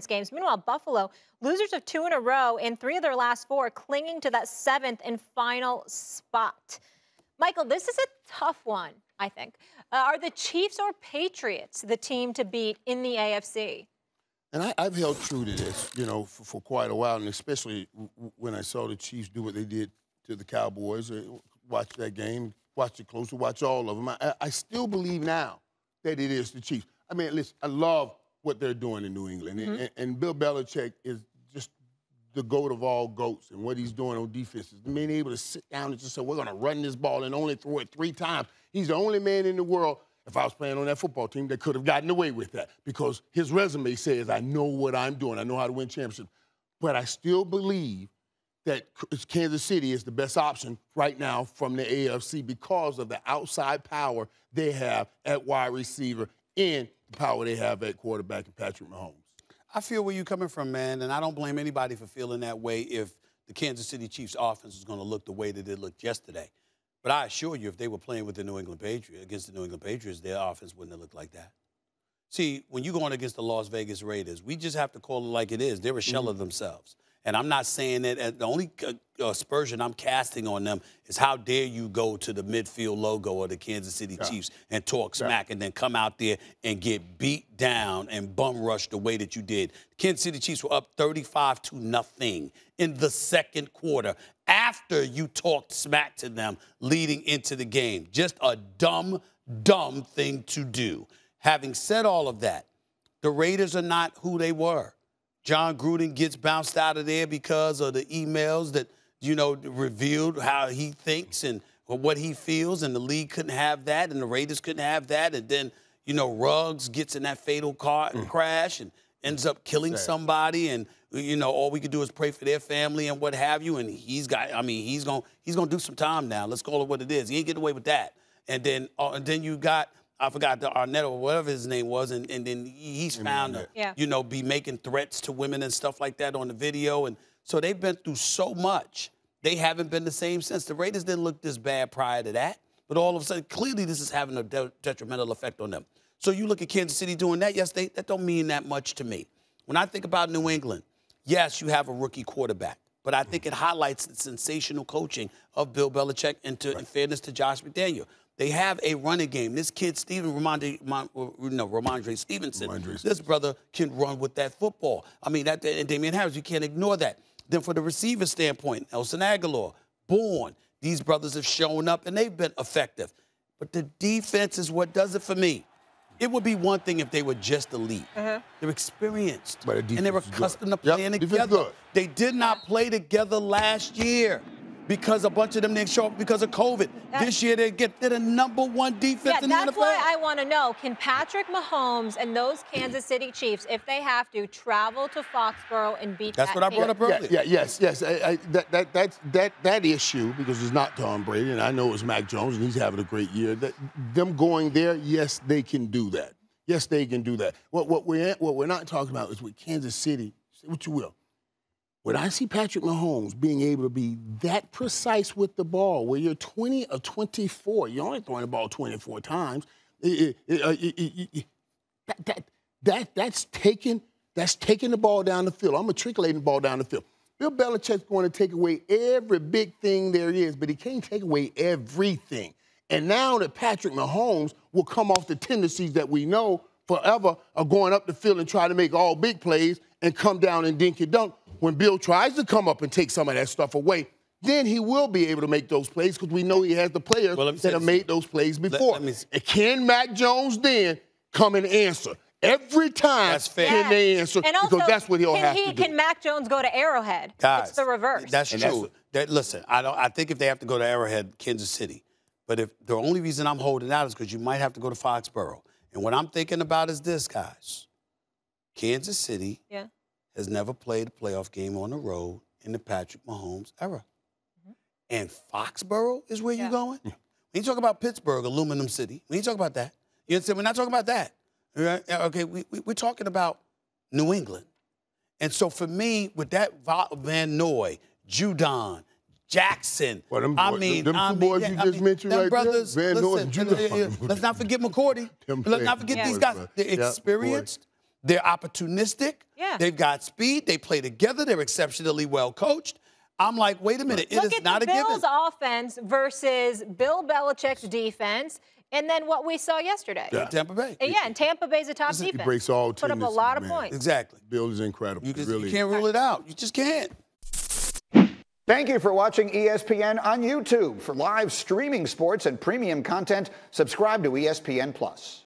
games. Meanwhile, Buffalo, losers of 2 in a row and 3 of their last 4, clinging to that 7th and final spot. Michael, this is a tough one, I think. Are the Chiefs or Patriots the team to beat in the AFC? And I've held true to this, for quite a while, and especially when I saw the Chiefs do what they did to the Cowboys. Watch that game, watch it closely, watch all of them. I still believe now that it is the Chiefs. I mean, listen, I love what they're doing in New England. Mm-hmm. and Bill Belichick is just the GOAT of all GOATs, and what he's doing on defenses. Being able to sit down and just say, we're going to run this ball and only throw it 3 times. He's the only man in the world, if I was playing on that football team, that could have gotten away with that, because his resume says, I know what I'm doing. I know how to win championships. But I still believe that Kansas City is the best option right now from the AFC because of the outside power they have at wide receiver and the power they have at quarterback and Patrick Mahomes. I feel where you're coming from, man, and I don't blame anybody for feeling that way if the Kansas City Chiefs offense is going to look the way that it looked yesterday. But I assure you, if they were playing with the New England Patriots, against the New England Patriots, their offense wouldn't have looked like that. See, when you're going against the Las Vegas Raiders, we just have to call it like it is. They're a shell of themselves. And I'm not saying that. The only aspersion I'm casting on them is how dare you go to the midfield logo of the Kansas City Chiefs and talk smack and then come out there and get beat down and bum rushed the way that you did. The Kansas City Chiefs were up 35-0 in the second quarter after you talked smack to them leading into the game. Just a dumb thing to do. Having said all of that, the Raiders are not who they were. John Gruden gets bounced out of there because of the emails that, revealed how he thinks and what he feels, and the league couldn't have that, and the Raiders couldn't have that, and then, Ruggs gets in that fatal car crash and ends up killing somebody, and, all we could do is pray for their family and what have you, and he's gonna do some time now. Let's call it what it is. He ain't getting away with that. And then you got, I forgot, the Arnett or whatever his name was, and then he's found to, be making threats to women and stuff like that on the video. And so they've been through so much. They haven't been the same since. The Raiders didn't look this bad prior to that. But all of a sudden, clearly this is having a detrimental effect on them. So you look at Kansas City doing that yesterday, that don't mean that much to me. When I think about New England, yes, you have a rookie quarterback. But I think it highlights the sensational coaching of Bill Belichick and, in fairness to Josh McDaniel. They have a running game. This kid, Ramondre Stevenson, this brother can run with that football. I mean, and Damian Harris, you can't ignore that. Then for the receiver standpoint, Nelson Aguilar, Bourne, these brothers have shown up, and they've been effective. But the defense is what does it for me. It would be one thing if they were just elite. They're experienced, and they were accustomed to playing together. They did not play together last year, because a bunch of them didn't show up because of COVID. This year, they're the #1 defense in the NFL. That's why I want to know, can Patrick Mahomes and those Kansas City Chiefs, if they have to, travel to Foxborough and beat that team? That's what I brought up earlier. Yes. That issue, because it's not Tom Brady, and I know it's Mac Jones, and he's having a great year. Them going there, yes, they can do that. Yes, they can do that. What we're not talking about is with Kansas City, say what you will. When I see Patrick Mahomes being able to be that precise with the ball, where you're 20 or 24, you're only throwing the ball 24 times, that's taking the ball down the field. I'm matriculating the ball down the field. Bill Belichick's going to take away every big thing there is, but he can't take away everything. And now that Patrick Mahomes will come off the tendencies that we know forever of going up the field and try to make all big plays and come down and dink and dunk. When Bill tries to come up and take some of that stuff away, then he will be able to make those plays, because we know he has the players that have made those plays before. And can Mac Jones then come and answer? Every time can they answer, and also, because that's what he'll have to do. Can Mac Jones go to Arrowhead? Guys, it's the reverse. That's true. Listen, I think if they have to go to Arrowhead, Kansas City. But if the only reason I'm holding out is because you might have to go to Foxborough. And what I'm thinking about is this, guys. Kansas City has never played a playoff game on the road in the Patrick Mahomes era. And Foxborough is where you're going? When you talk about Pittsburgh, Aluminum City, when you talk about that, you understand? We're not talking about that. Right? Okay, we're talking about New England. And so for me, with that Van Noy, Judon, Jackson, them two boys you just mentioned right brothers, there, Van Noy and Judon. Let's not forget McCourty. Let's not forget these guys. They're experienced. They're opportunistic. Yeah. They've got speed. They play together. They're exceptionally well coached. I'm like, wait a minute. It is not a given. Look at the Bills' offense versus Bill Belichick's defense, and then what we saw yesterday. Yeah. Tampa Bay. And and Tampa Bay's a top defense. It breaks all Put up a lot of points. Exactly. Bill is incredible. You can't rule it out. You just can't. Thank you for watching ESPN on YouTube. For live streaming sports and premium content, subscribe to ESPN+.